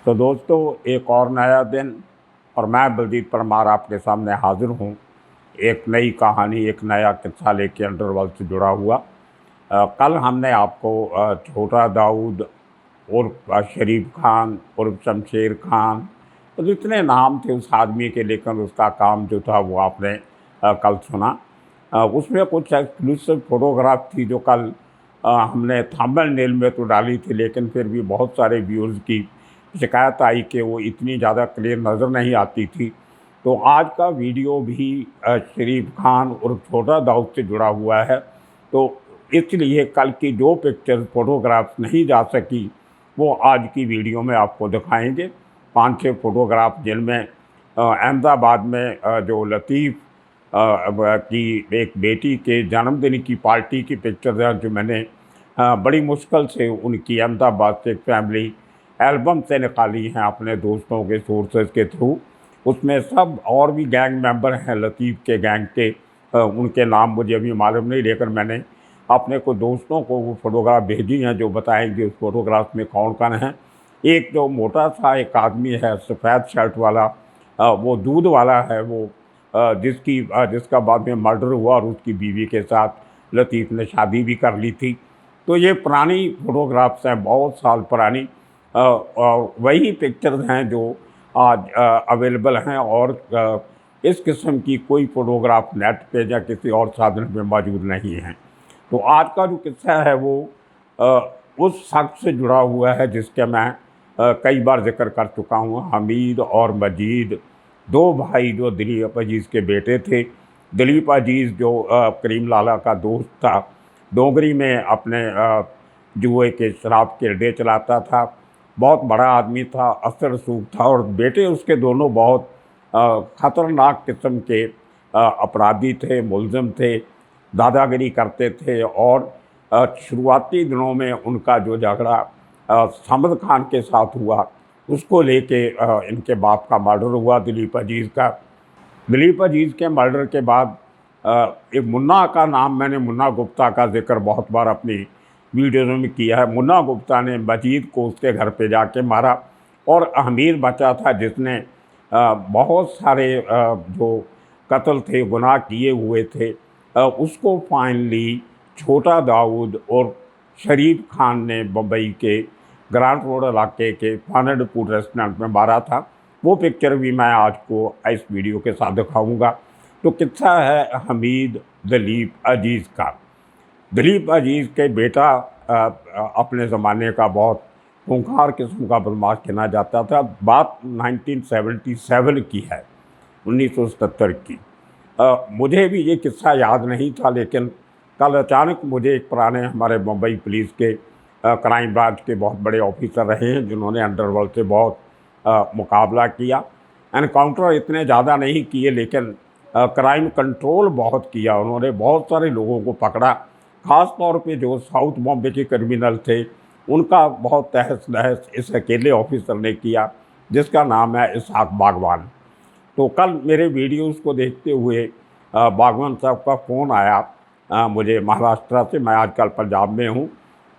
तो दोस्तों, एक और नया दिन और मैं बलजीत परमार आपके सामने हाजिर हूँ। एक नई कहानी, एक नया किस्सा लेके अंडरवर्ल्ड से जुड़ा हुआ। कल हमने आपको छोटा दाऊद उर्फ शरीफ खान उर्फ शमशेर खान, तो जितने नाम थे उस आदमी के, लेकिन उसका काम जो था वो आपने कल सुना। उसमें कुछ एक्सक्लूसिव फोटोग्राफ थी जो कल हमने थंबनेल में तो डाली थी, लेकिन फिर भी बहुत सारे व्यूअर्स की शिकायत आई कि वो इतनी ज़्यादा क्लियर नज़र नहीं आती थी। तो आज का वीडियो भी शरीफ खान और छोटा दाऊद से जुड़ा हुआ है। तो इसलिए कल की जो पिक्चर फोटोग्राफ्स नहीं जा सकी वो आज की वीडियो में आपको दिखाएंगे। 5-6 फोटोग्राफ जिनमें अहमदाबाद में जो लतीफ़ की एक बेटी के जन्मदिन की पार्टी की पिक्चर है, जो मैंने बड़ी मुश्किल से उनकी अहमदाबाद से फैमिली एल्बम से निकाली हैं अपने दोस्तों के सोर्सेज के थ्रू। उसमें सब और भी गैंग मेंबर हैं लतीफ़ के गैंग के, उनके नाम मुझे अभी मालूम नहीं, लेकिन मैंने अपने को दोस्तों को वो फ़ोटोग्राफ भेजी हैं जो बताएंगे उस फोटोग्राफ में कौन कौन है। एक जो मोटा सा एक आदमी है सफ़ेद शर्ट वाला, वो दूध वाला है, वो जिसका बाद में मर्डर हुआ और उसकी बीवी के साथ लतीफ़ ने शादी भी कर ली थी। तो ये पुरानी फ़ोटोग्राफ्स हैं, बहुत साल पुरानी। वही पिक्चर्स हैं जो आज अवेलेबल हैं, और इस किस्म की कोई फ़ोटोग्राफ नेट पे या किसी और साधन में मौजूद नहीं है। तो आज का जो किस्सा है वो उस शख्स से जुड़ा हुआ है जिसके मैं कई बार जिक्र कर चुका हूँ। हमीद और मजीद, दो भाई जो दिलीप अजीज़ के बेटे थे। दिलीप अजीज़ जो करीम लाला का दोस्त था, डोंगरी में अपने जुए के शराब के अड्डे चलाता था, बहुत बड़ा आदमी था, असर रसूख था, और बेटे उसके दोनों बहुत ख़तरनाक किस्म के अपराधी थे, मुलज़िम थे, दादागिरी करते थे। और शुरुआती दिनों में उनका जो झगड़ा समद खान के साथ हुआ, उसको लेके इनके बाप का मर्डर हुआ, दिलीप अजीज़ का। दिलीप अजीज़ के मर्डर के बाद एक मुन्ना का नाम, मैंने मुन्ना गुप्ता का जिक्र बहुत बार अपनी वीडियोज़ में किया है। मुन्ना गुप्ता ने मजीद को उसके घर पे जाके मारा, और हमीद बचा था जिसने बहुत सारे जो कत्ल थे, गुनाह किए हुए थे, उसको फाइनली छोटा दाऊद और शरीफ खान ने बम्बई के ग्रांट रोड इलाके के फन फूड रेस्टोरेंट में मारा था। वो पिक्चर भी मैं आज को इस वीडियो के साथ दिखाऊंगा। तो किस्सा है हमीद दिलीप अजीज़ का। दिलीप अजीज़ के बेटा अपने ज़माने का बहुत खूंखार किस्म का बदमाश गिना जाता था। बात 1977 की है, 1977 की। मुझे भी ये किस्सा याद नहीं था, लेकिन कल अचानक मुझे एक पुराने हमारे मुंबई पुलिस के क्राइम ब्रांच के बहुत बड़े ऑफिसर रहे हैं जिन्होंने अंडरवर्ल्ड से बहुत मुकाबला किया। एनकाउंटर इतने ज़्यादा नहीं किए, लेकिन क्राइम कंट्रोल बहुत किया। उन्होंने बहुत सारे लोगों को पकड़ा, ख़ास तौर पे जो साउथ बॉम्बे के क्रिमिनल थे उनका बहुत तहस नहस इस अकेले ऑफिसर ने किया, जिसका नाम है इसहाक बागवान। तो कल मेरे वीडियोज़ को देखते हुए बागवान साहब का फ़ोन आया मुझे महाराष्ट्र से। मैं आजकल पंजाब में हूँ।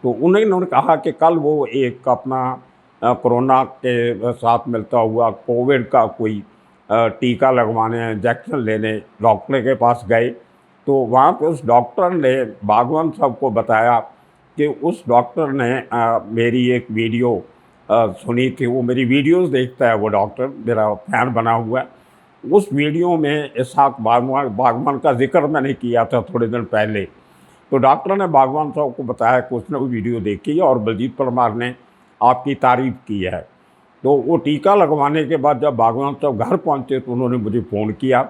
तो उन्होंने कहा कि कल वो एक अपना कोरोना के साथ मिलता हुआ कोविड का कोई टीका लगवाने, इंजेक्शन लेने डॉक्टर के पास गए। तो वहाँ पे उस डॉक्टर ने बागवान साहब को बताया कि उस डॉक्टर ने मेरी एक वीडियो सुनी थी। वो मेरी वीडियोस देखता है, वो डॉक्टर मेरा फ़ैन बना हुआ है। उस वीडियो में इसहाक बागवान का जिक्र मैंने किया था थोड़े दिन पहले। तो डॉक्टर ने बागवान साहब को बताया कि उसने वो वीडियो देखी है और बलजीत परमार ने आपकी तारीफ़ की है। तो वो टीका लगवाने के बाद जब बागवान साहब घर पहुँचे तो उन्होंने मुझे फ़ोन किया,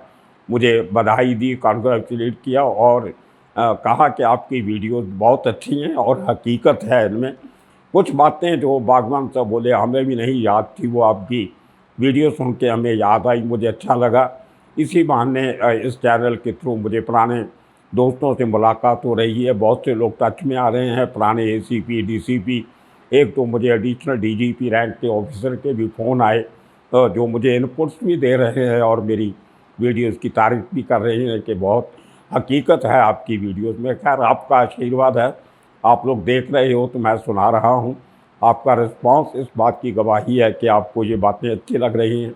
मुझे बधाई दी, कॉन्ग्रेचुलेट किया, और कहा कि आपकी वीडियोस बहुत अच्छी हैं और हकीकत है इनमें। कुछ बातें जो बागवान साहब बोले हमें भी नहीं याद थी, वो आपकी वीडियो सुन के हमें याद आई, मुझे अच्छा लगा। इसी बहाने इस चैनल के थ्रू मुझे पुराने दोस्तों से मुलाकात हो रही है। बहुत से लोग टच में आ रहे हैं, पुराने एसीपी, डीसीपी, एक तो मुझे एडिशनल डीजीपी रैंक के ऑफिसर के भी फ़ोन आए जो मुझे इनपुट्स भी दे रहे हैं और मेरी वीडियोज़ की तारीफ़ भी कर रहे हैं कि बहुत हकीकत है आपकी वीडियोज़ में। खैर, आपका आशीर्वाद है, आप लोग देख रहे हो तो मैं सुना रहा हूँ। आपका रिस्पांस इस बात की गवाही है कि आपको ये बातें अच्छी लग रही हैं।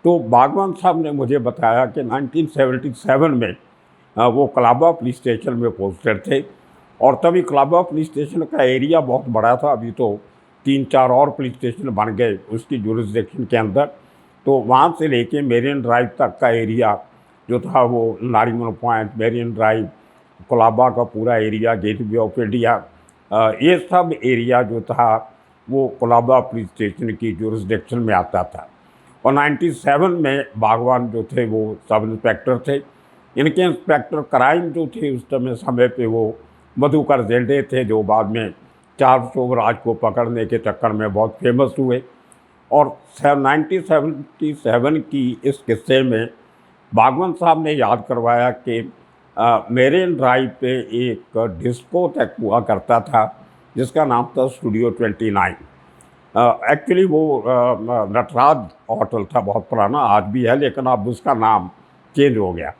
तो बागवान साहब ने मुझे बताया कि 1977 में वो कलाबा पुलिस स्टेशन में पोस्टेड थे और तभी कलाबा पुलिस स्टेशन का एरिया बहुत बड़ा था। अभी तो 3-4 और पुलिस स्टेशन बन गए उसकी जुरिस्डिक्शन के अंदर। तो वहाँ से लेके मेरिन ड्राइव तक का एरिया जो था वो Nariman point, marine drive, Colaba का पूरा एरिया, गेटवे ऑफ इंडिया, ये सब एरिया जो था वो कोलाबा पुलिस स्टेशन की जुरिस्डिक्शन में आता था। और 97 में बागवान जो थे वो सब इंस्पेक्टर थे। इनके इंस्पेक्टर क्राइम जो थे उस समय पे वो मधुकर जेंडे थे, जो बाद में चार्ल्स शोभराज को पकड़ने के चक्कर में बहुत फेमस हुए। और 1977 की इस किस्से में बागवान साहब ने याद करवाया कि मेरिन ड्राइव पे एक डिस्को तक हुआ करता था जिसका नाम था स्टूडियो 29। एक्चुअली वो नटराज होटल था, बहुत पुराना, आज भी है, लेकिन अब उसका नाम चेंज हो गया।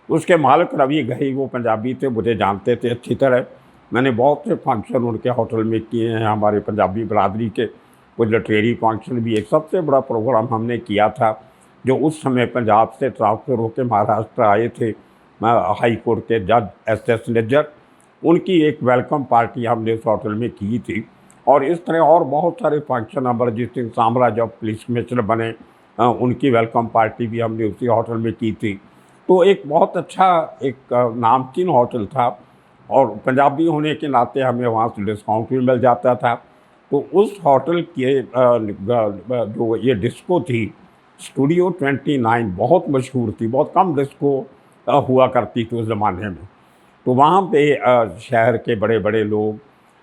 उसके मालिक रवि घई वो पंजाबी थे, मुझे जानते थे अच्छी तरह। मैंने बहुत से फंक्शन उनके होटल में किए हैं, हमारे पंजाबी बरादरी के कुछ लिटरेरी फंक्शन भी। एक सबसे बड़ा प्रोग्राम हमने किया था जो उस समय पंजाब से ट्रांसफ़र होकर महाराष्ट्र आए थे हाई कोर्ट के जज एस निज्जर, उनकी एक वेलकम पार्टी हमने उस होटल में की थी। और इस तरह और बहुत सारे फंक्शन, अमरजीत सिंह सामरा जब पुलिस कमिश्नर बने उनकी वेलकम पार्टी भी हमने उसी होटल में की थी। तो एक बहुत अच्छा एक नामचीन होटल था और पंजाबी होने के नाते हमें वहाँ से डिस्काउंट भी मिल जाता था। तो उस होटल के जो ये डिस्को थी स्टूडियो 29 बहुत मशहूर थी, बहुत कम डिस्को हुआ करती थी उस ज़माने में। तो वहाँ पे शहर के बड़े बड़े लोग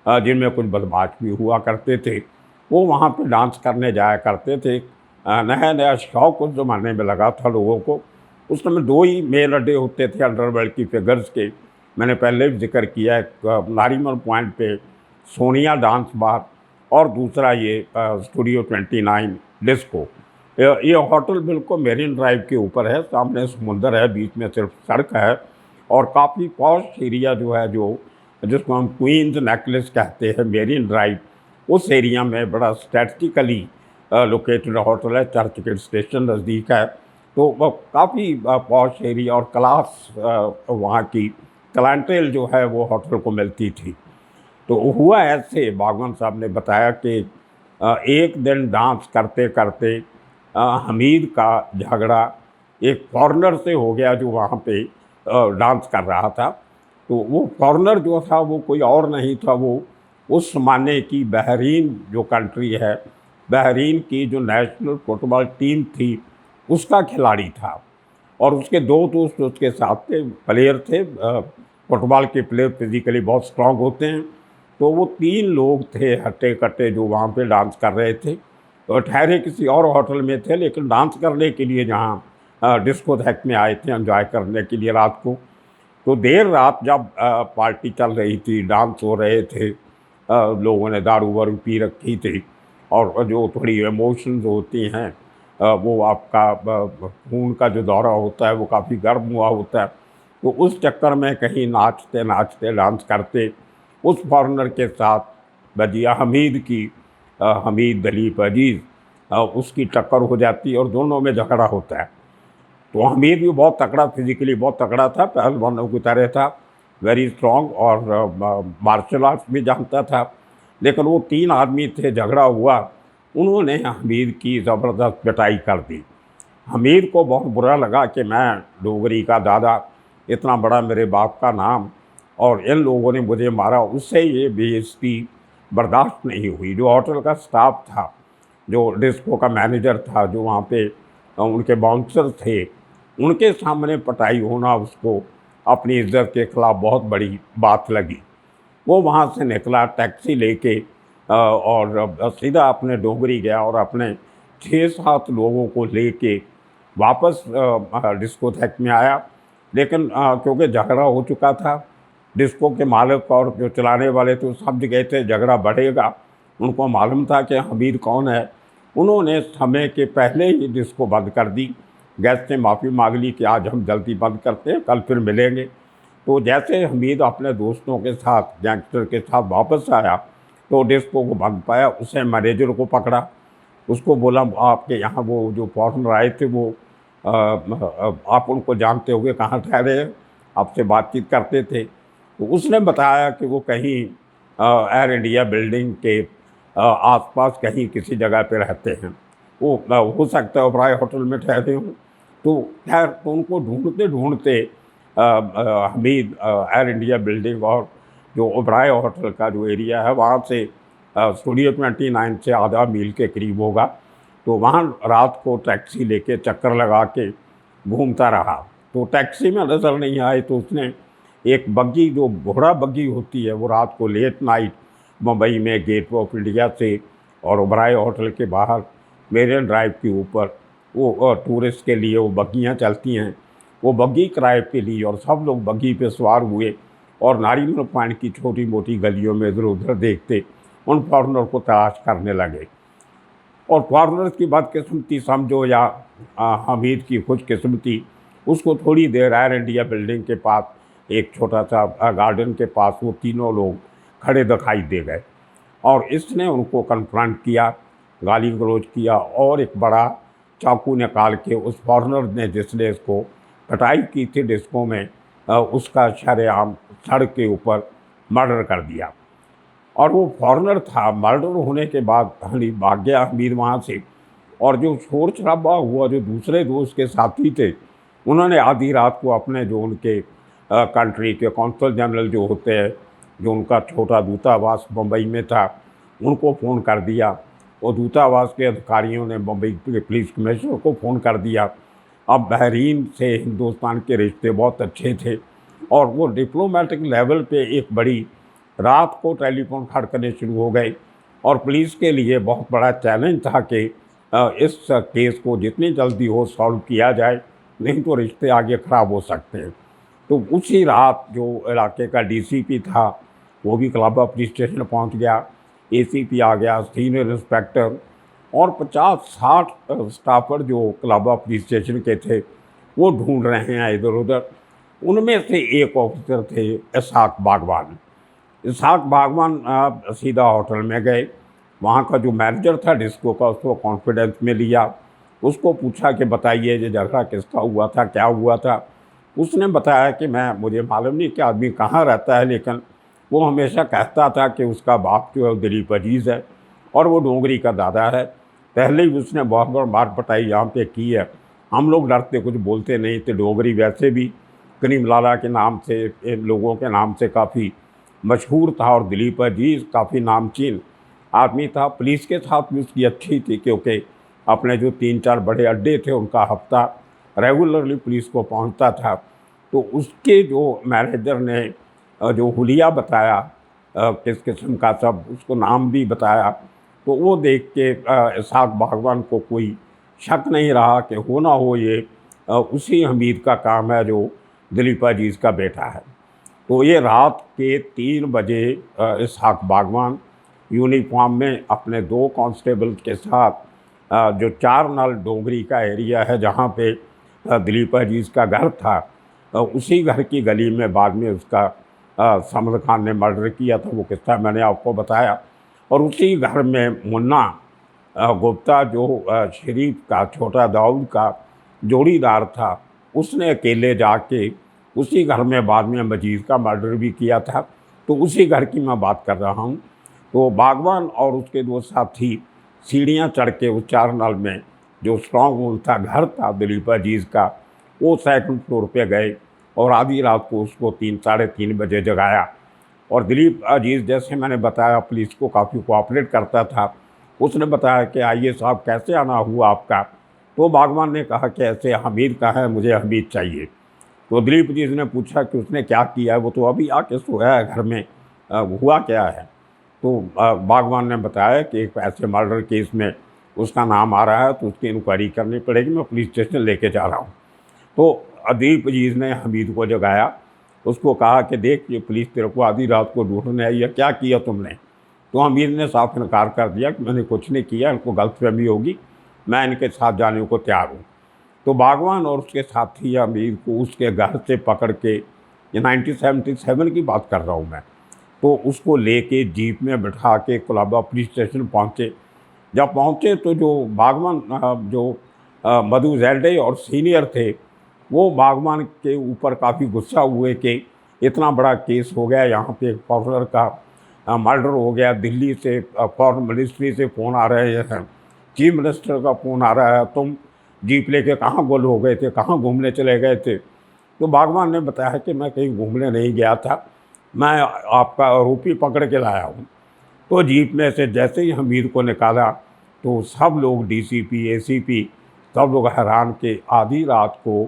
जिनमें कुछ बदमाश भी हुआ करते थे वो वहाँ पे डांस करने जाया करते थे। नया नया शौक़ उस ज़माने में लगा था लोगों को। उस समय 2 ही मेन अड्डे होते थे अंडरवर्ल्ड की फिगर्स के। मैंने पहले भी जिक्र किया है, नारीमन पॉइंट पे सोनिया डांस बार और दूसरा ये स्टूडियो 29 डिस्को। ये होटल बिल्कुल मेरिन ड्राइव के ऊपर है, सामने समुंदर है, बीच में सिर्फ सड़क है और काफ़ी पॉश एरिया जो है, जो जिसको हम क्वींस नेकलेस कहते हैं, मेरिन ड्राइव, उस एरिया में बड़ा स्ट्रेटजिकली लोकेटेड होटल है। चर्च गेट स्टेशन नज़दीक है, तो वो काफ़ी पॉश एरिया और क्लास वहाँ की क्लाइंटेल जो है वो होटल को मिलती थी। तो हुआ ऐसे, बागवान साहब ने बताया कि एक दिन डांस करते करते हमीद का झगड़ा एक फॉरेनर से हो गया जो वहाँ पे डांस कर रहा था। तो वो फॉरेनर जो था वो कोई और नहीं था, वो उस ज़माने की बहरीन जो कंट्री है, बहरीन की जो नेशनल फुटबॉल टीम थी उसका खिलाड़ी था। और उसके 2 दोस्त उसके साथ थे, प्लेयर थे, फुटबॉल के प्लेयर फिज़िकली बहुत स्ट्रॉन्ग होते हैं। तो वो 3 लोग थे हट्टे-कट्टे जो वहाँ पे डांस कर रहे थे। तो ठहरे किसी और होटल में थे, लेकिन डांस करने के लिए जहाँ डिस्कोथेक में आए थे एंजॉय करने के लिए रात को। तो देर रात जब पार्टी चल रही थी, डांस हो रहे थे, लोगों ने दारू वारू पी रखी थी और जो थोड़ी इमोशंस होती हैं, वो आपका खून का जो दौरा होता है वो काफ़ी गर्म हुआ होता है। तो उस चक्कर में कहीं नाचते नाचते डांस करते उस फॉरेनर के साथ बजिया हमीद की, हमीद दलीप अजीज़, उसकी टक्कर हो जाती है और दोनों में झगड़ा होता है। तो हमीद भी बहुत तगड़ा, फिज़िकली बहुत तगड़ा था, पहलवानों की तरह था, वेरी स्ट्रॉन्ग, और मार्शल आर्ट्स भी जानता था। लेकिन वो 3 आदमी थे, झगड़ा हुआ, उन्होंने हमीद की ज़बरदस्त पिटाई कर दी। हमीद को बहुत बुरा लगा कि मैं डोगरी का दादा, इतना बड़ा मेरे बाप का नाम, और इन लोगों ने मुझे मारा। उससे ये बेइज्जती बर्दाश्त नहीं हुई। जो होटल का स्टाफ था, जो डिस्को का मैनेजर था, जो वहाँ पे उनके बाउंसर थे, उनके सामने पिटाई होना उसको अपनी इज्जत के ख़िलाफ़ बहुत बड़ी बात लगी। वो वहाँ से निकला टैक्सी लेके और सीधा अपने डोगरी गया और अपने 6-7 लोगों को लेके वापस डिस्कोथेक में आया। लेकिन क्योंकि झगड़ा हो चुका था, डिस्को के मालिक और जो चलाने वाले थे वो समझ गए थे झगड़ा बढ़ेगा। उनको मालूम था कि हमीद कौन है। उन्होंने समय के पहले ही डिस्को बंद कर दी। गेस्ट से माफ़ी मांग ली कि आज हम जल्दी बंद करते हैं, कल फिर मिलेंगे। तो जैसे हमीद अपने दोस्तों के साथ, गैंगस्टर के साथ वापस आया, तो डिस्को को भाग पाया। उसने मैनेजर को पकड़ा, उसको बोला आपके यहाँ वो जो फॉरेनर आए थे वो आप उनको जानते होंगे, कहाँ ठहरे हैं, आपसे बातचीत करते थे। तो उसने बताया कि वो कहीं एयर इंडिया बिल्डिंग के आसपास कहीं किसी जगह पे रहते हैं। वो हो सकता है ओबराय होटल में ठहरे हों। तो खैर तो उनको ढूंढते ढूंढते हमीद एयर इंडिया बिल्डिंग और जो ओबराय होटल का जो एरिया है वहाँ से स्टूडियो 29 से आधा मील के करीब होगा। तो वहाँ रात को टैक्सी लेके चक्कर लगा के घूमता रहा। तो टैक्सी में नज़र नहीं आए तो उसने एक बग्गी, जो घोड़ा बग्गी होती है, वो रात को लेट नाइट मुंबई में गेट ऑफ इंडिया से और ओबराय होटल के बाहर मेरिन ड्राइव के ऊपर वो टूरिस्ट के लिए वो बग्गियाँ चलती हैं, वो बग्गी किराए पे ली और सब लोग बग्गी पे सवार हुए और नारीमन पॉइंट की छोटी मोटी गलियों में इधर उधर देखते उन फॉरनर को तलाश करने लगे। और फॉरनर्स की बदकिस्मती समझो या हमीद की खुशकिस्मती, उसको थोड़ी देर एयर इंडिया बिल्डिंग के पास एक छोटा सा गार्डन के पास वो तीनों लोग खड़े दिखाई दे गए और इसने उनको कन्फ्रंट किया, गाली गलौज किया और एक बड़ा चाकू निकाल के उस फॉरनर ने जिसने इसको पिटाई की थी डिस्को में उसका शरेआम सड़क के ऊपर मर्डर कर दिया। और वो फॉरनर था, मर्डर होने के बाद भाग गया हमीद वहाँ से। और जो शोर शराबा हुआ, जो दूसरे दोस्त के साथी थे, उन्होंने आधी रात को अपने जो उनके कंट्री के कौंसल जनरल जो होते हैं, जो उनका छोटा दूतावास मुंबई में था, उनको फ़ोन कर दिया। और दूतावास के अधिकारियों ने मुंबई के पुलिस कमिश्नर को फ़ोन कर दिया। अब बहरीन से हिंदुस्तान के रिश्ते बहुत अच्छे थे और वो डिप्लोमेटिक लेवल पे एक बड़ी रात को टेलीफोन खड़कने शुरू हो गए और पुलिस के लिए बहुत बड़ा चैलेंज था कि इस केस को जितनी जल्दी हो सॉल्व किया जाए, नहीं तो रिश्ते आगे ख़राब हो सकते हैं। तो उसी रात जो इलाके का डीसीपी था वो भी कलाबा पुलिस स्टेशन पहुंच गया, एसीपी आ गया, सीनियर इंस्पेक्टर और 50-60 स्टाफर जो कलाबा पुलिस स्टेशन के थे वो ढूंढ रहे हैं इधर उधर। उनमें से एक ऑफिसर थे इसहाक बागवान। इसहाक बागवान सीधा होटल में गए, वहाँ का जो मैनेजर था डिस्को का उसको कॉन्फिडेंस में लिया, उसको पूछा कि बताइए ये झगड़ा किसका हुआ था, क्या हुआ था। उसने बताया कि मुझे मालूम नहीं कि आदमी कहाँ रहता है, लेकिन वो हमेशा कहता था कि उसका बाप जो है दिलीप अजीज़ है और वो डोंगरी का दादा है। पहले ही उसने बहुत बार मार पटाई यहाँ पे की है, हम लोग डरते कुछ बोलते नहीं थे। डोगरी वैसे भी करीम लाला के नाम से, इन लोगों के नाम से काफ़ी मशहूर था और दिलीप अजीज़ काफ़ी नामचीन आदमी था। पुलिस के साथ भी उसकी अच्छी थी क्योंकि अपने जो 3-4 बड़े अड्डे थे उनका हफ्ता रेगुलरली पुलिस को पहुंचता था। तो उसके जो मैनेजर ने जो हुलिया बताया किस किस्म का, सब उसको नाम भी बताया, तो वो देख के इसहाक बागवान को कोई शक नहीं रहा कि हो ना हो ये उसी हमीद का काम है जो दिलीप अजीज़ का बेटा है। तो ये रात के 3 बजे इसहाक बागवान यूनिफॉर्म में अपने 2 कांस्टेबल के साथ जो 4 नल डोगरी का एरिया है जहाँ पे दिलीप अजीज़ का घर था, उसी घर की गली में बाद में उसका समद खान ने मर्डर किया था। वो किस्सा मैंने आपको बताया। और उसी घर में मुन्ना गुप्ता जो शरीफ का, छोटा दाऊद का जोड़ीदार था, उसने अकेले जाके उसी घर में बाद में मजीद का मर्डर भी किया था। तो उसी घर की मैं बात कर रहा हूँ। तो बागवान और उसके 2 साथी सीढ़ियाँ चढ़ के उस 4 नल में जो स्ट्रॉन्ग रूम था, घर था दिलीप अजीज़ का, वो 2nd फ्लोर पे गए और आधी रात को उसको 3-3:30 बजे जगाया। और दिलीप अजीज़, जैसे मैंने बताया, पुलिस को काफ़ी कोऑपरेट करता था। उसने बताया कि आइए साहब कैसे आना हुआ आपका। तो बागवान ने कहा कि ऐसे हमीद का है, मुझे हमीद चाहिए। तो दिलीप अजीज़ ने पूछा कि उसने क्या किया है, वो तो अभी आके सोया है घर में, हुआ क्या है। तो बागवान ने बताया कि एक ऐसे मर्डर केस में उसका नाम आ रहा है तो उसकी इंक्वायरी करनी पड़ेगी, मैं पुलिस स्टेशन लेके जा रहा हूँ। तो दिलीप अजीज़ ने हमीद को जगाया, उसको कहा कि देख ये पुलिस तेरे को आधी रात को ढूंढने आई है, क्या किया तुमने। तो हमीद ने साफ इनकार कर दिया कि मैंने कुछ नहीं किया, इनको गलतफहमी होगी, मैं इनके साथ जाने को तैयार हूँ। तो बागवान और उसके साथी हमीद को उसके घर से पकड़ के, ये 1977 की बात कर रहा हूँ मैं, तो उसको लेके जीप में बिठा के कोलाबा पुलिस स्टेशन पहुँचे। जब पहुँचे तो जो बागवान मधु जेल्डे और सीनियर थे, वो बागवान के ऊपर काफ़ी गुस्सा हुए कि इतना बड़ा केस हो गया, यहाँ पे एक फॉरेनर का मर्डर हो गया, दिल्ली से फॉरेन मिनिस्ट्री से फ़ोन आ रहे हैं, चीफ मिनिस्टर का फ़ोन आ रहा है, तुम जीप लेके कहाँ गुल हो गए थे, कहाँ घूमने चले गए थे। तो बागवान ने बताया कि मैं कहीं घूमने नहीं गया था, मैं आपका आरोपी पकड़ के लाया हूँ। तो जीप में से जैसे ही हमीद को निकाला तो सब लोग डीसीपी, एसीपी सब लोग हैरान के आधी रात को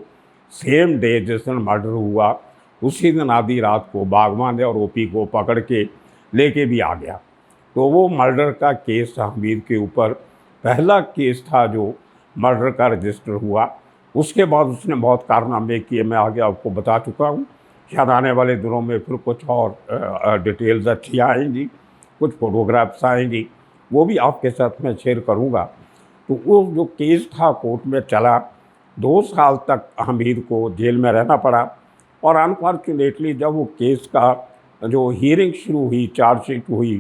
सेम डे जिस दिन मर्डर हुआ उसी दिन आधी रात को बागवान ने आरोपी को पकड़ के लेके भी आ गया। तो वो मर्डर का केस था हमीद के ऊपर, पहला केस था जो मर्डर का रजिस्टर हुआ। उसके बाद उसने बहुत कारनामे किए, मैं आगे आपको बता चुका हूँ। शायद आने वाले दिनों में फिर कुछ और डिटेल्स अच्छी आएंगी, कुछ फोटोग्राफ्स आएंगी, वो भी आपके साथ मैं शेयर करूँगा। तो वो जो केस था कोर्ट में चला, 2 साल तक हमीद को जेल में रहना पड़ा। और अनफॉर्चुनेटली जब वो केस का जो हियरिंग शुरू हुई, चार्जशीट हुई,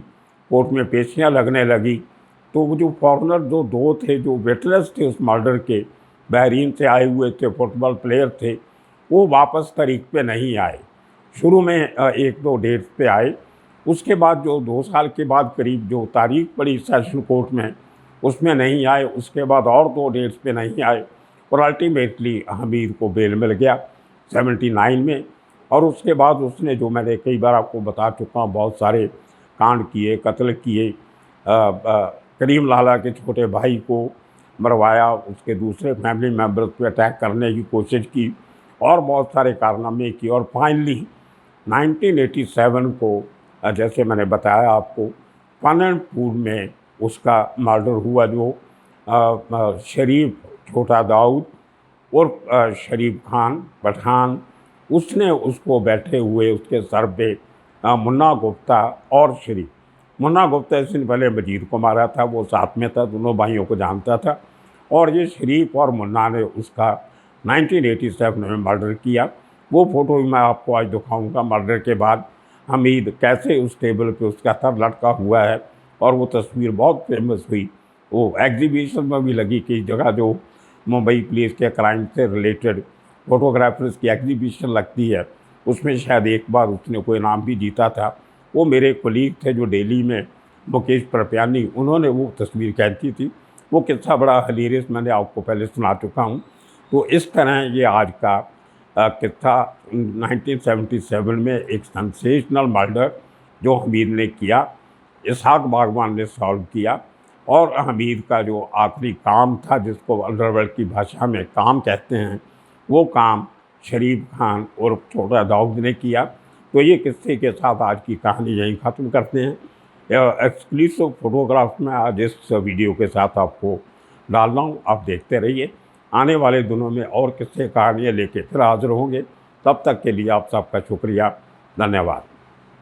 कोर्ट में पेशियाँ लगने लगी, तो वो जो फॉरेनर जो 2 थे जो विटनेस थे उस मर्डर के, बहरीन से आए हुए थे, फुटबॉल प्लेयर थे, वो वापस तारीख पे नहीं आए। शुरू में 1-2 डेट्स पे आए, उसके बाद जो 2 साल के बाद करीब जो तारीख पड़ी सेशन कोर्ट में उसमें नहीं आए, उसके बाद और 2 डेट्स पे नहीं आए और अल्टीमेटली हमीद को बेल मिल गया 79 में। और उसके बाद उसने जो मैंने कई बार आपको बता चुका हूँ बहुत सारे कांड किए, कत्ल किए, करीम लाला के छोटे भाई को मरवाया, उसके दूसरे फैमिली मेम्बर्स पे अटैक करने की कोशिश की और बहुत सारे कारनामे किए। और फाइनली 1987 को जैसे मैंने बताया आपको पालनपुर में उसका मर्डर हुआ, जो शरीफ छोटा दाऊद और शरीफ खान पठान, उसने उसको बैठे हुए उसके सर पे मुन्ना गुप्ता और शरीफ, मुन्ना गुप्ता इस दिन पहले मजीद को मारा था, वो साथ में था, दोनों भाइयों को जानता था। और ये शरीफ और मुन्ना ने उसका 1987 में मर्डर किया। वो फ़ोटो भी मैं आपको आज दिखाऊंगा। मर्डर के बाद हमीद कैसे उस टेबल पे उसका सर लटका हुआ है, और वो तस्वीर बहुत फेमस हुई, वो एग्जीबिशन में भी लगी। कई जगह जो मुंबई पुलिस के क्राइम से रिलेटेड फ़ोटोग्राफर्स की एग्जीबिशन लगती है, उसमें शायद एक बार उसने कोई इनाम भी जीता था। वो मेरे कोलीग थे जो दिल्ली में, मुकेश परप्यानी, उन्होंने वो तस्वीर खींची थी। वो किस्सा बड़ा हिलेरियस मैंने आपको पहले सुना चुका हूँ। तो इस तरह ये आज का किस्सा 1977 में एक सेंसेशनल मर्डर जो हमीद ने किया, इसहाक बागवान ने सॉल्व किया। और हमीद का जो आखिरी काम था, जिसको अंडरवर्ल्ड की भाषा में काम कहते हैं, वो काम शरीफ खान और छोटा दाऊद ने किया। तो ये किस्से के साथ आज की कहानी यहीं ख़त्म करते हैं। एक्सक्लूसिव फोटोग्राफ में आज इस वीडियो के साथ आपको डाल रहा हूँ, आप देखते रहिए। आने वाले दिनों में और किस्से कहानियाँ लेके फिर हाजिर होंगे। तब तक के लिए आप सबका शुक्रिया, धन्यवाद।